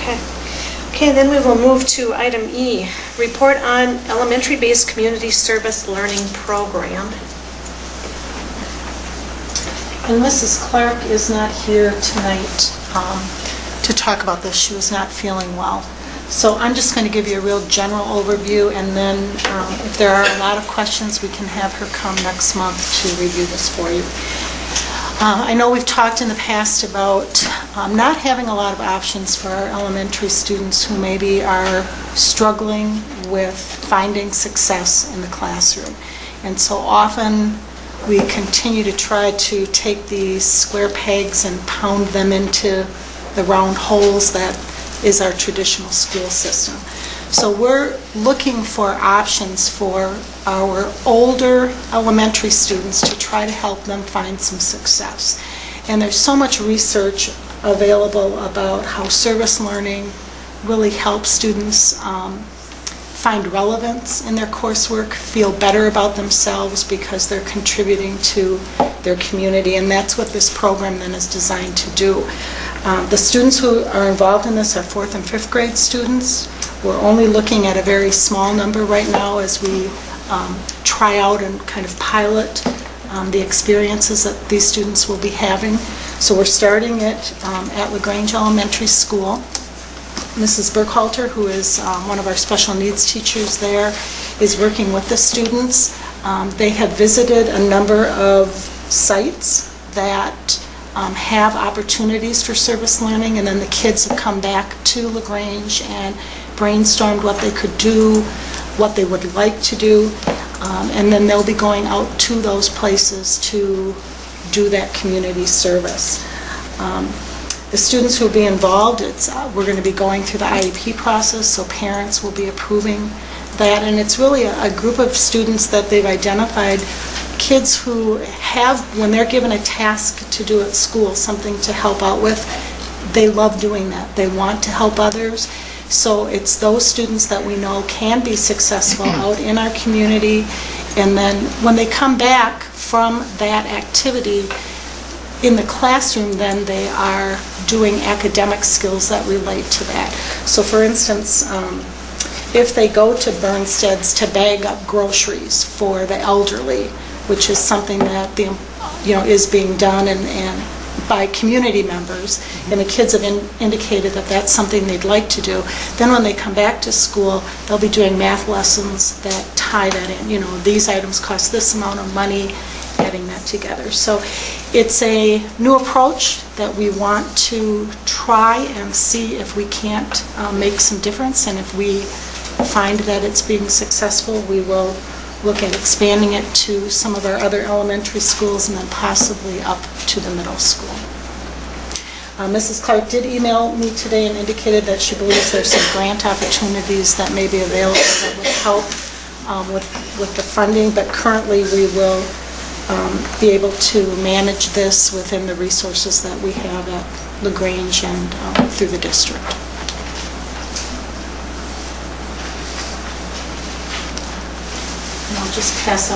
Okay. Okay, then we will move to item E, report on elementary-based community service learning program. And Mrs. Clark is not here tonight to talk about this. She was not feeling well. So I'm just going to give you a real general overview, and then if there are a lot of questions, we can have her come next month to review this for you. I know we've talked in the past about not having a lot of options for our elementary students who maybe are struggling with finding success in the classroom. And so often we continue to try to take these square pegs and pound them into the round holes that is our traditional school system. So we're looking for options for our older elementary students to try to help them find some success. And there's so much research available about how service learning really helps students find relevance in their coursework, feel better about themselves because they're contributing to their community, and that's what this program then is designed to do. The students who are involved in this are 4th and 5th grade students. We're only looking at a very small number right now as we try out and kind of pilot the experiences that these students will be having. So we're starting it at LaGrange Elementary School. Mrs. Burkhalter, who is one of our special needs teachers there, is working with the students. They have visited a number of sites that have opportunities for service learning, and then the kids have come back to LaGrange and brainstormed what they could do, what they would like to do, and then they'll be going out to those places to do that community service. The students who will be involved, we're going to be going through the IEP process, so parents will be approving that, and it's really a group of students that they've identified, kids who have, when they're given a task to do at school, something to help out with, they love doing that. They want to help others. So it's those students that we know can be successful out in our community, and then when they come back from that activity in the classroom, then they are doing academic skills that relate to that. So for instance, if they go to Bernsted's to bag up groceries for the elderly, which is something that is being done and by community members, and the kids have indicated that that's something they'd like to do, then when they come back to school, they'll be doing math lessons that tie that in. These items cost this amount of money, adding that together. So it's a new approach that we want to try and see if we can't make some difference, and if we find that it's being successful, we will look at expanding it to some of our other elementary schools and then possibly up to the middle school. Mrs. Clark did email me today and indicated that she believes there's some grant opportunities that may be available that would help with the funding, but currently we will be able to manage this within the resources that we have at LaGrange and through the district. And I'll just pass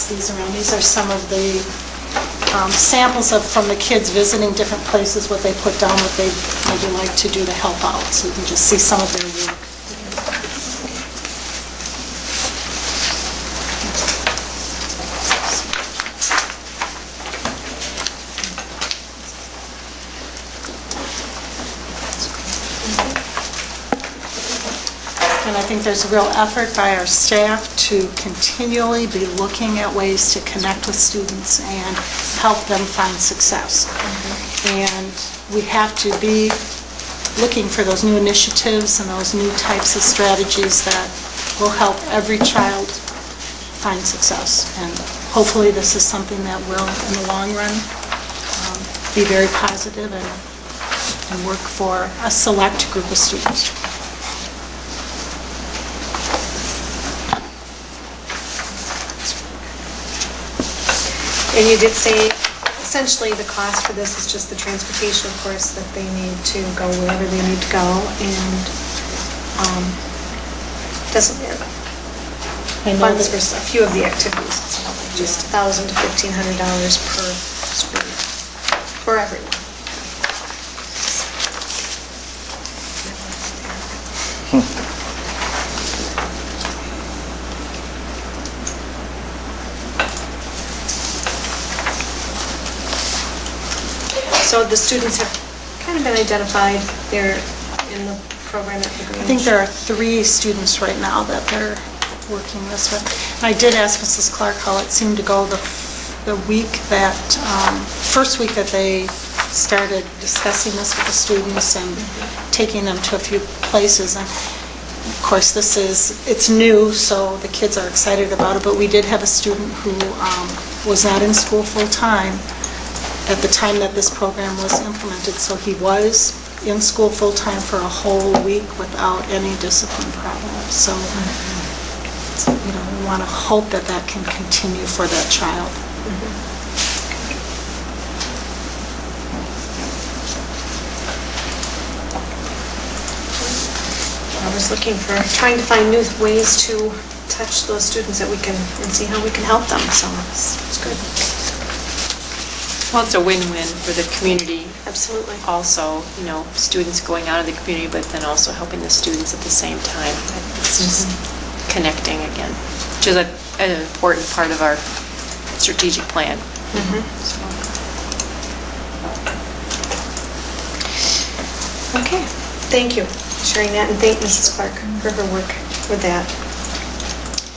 these around. These are some of the samples from the kids visiting different places, what they put down, what they maybe like to do to help out. So you can just see some of their work. And I think there's a real effort by our staff to continually be looking at ways to connect with students and help them find success. And we have to be looking for those new initiatives and those new types of strategies that will help every child find success. And hopefully this is something that will, in the long run, be very positive and work for a select group of students. And you did say, essentially, the cost for this is just the transportation, of course, that they need to go wherever they need to go, and doesn't funds for a few of the activities. It's just $1,000 to $1,500 per school year for everyone. So the students have kind of been identified. They're in the program at the Grange. I think there are 3 students right now that they're working this with. I did ask Mrs. Clark how it seemed to go the week that, first week that they started discussing this with the students and taking them to a few places. And of course, it's new, so the kids are excited about it, but we did have a student who was not in school full-time at the time that this program was implemented, so he was in school full-time for a whole week without any discipline problem. So, we want to hope that that can continue for that child. I was trying to find new ways to touch those students that we can, and see how we can help them, so it's good. Well, it's a win-win for the community. Absolutely. Also, students going out of the community, but then also helping the students at the same time. It's just connecting again, which is an important part of our strategic plan. Okay, thank you for sharing that, and thank Mrs. Clark for her work with that.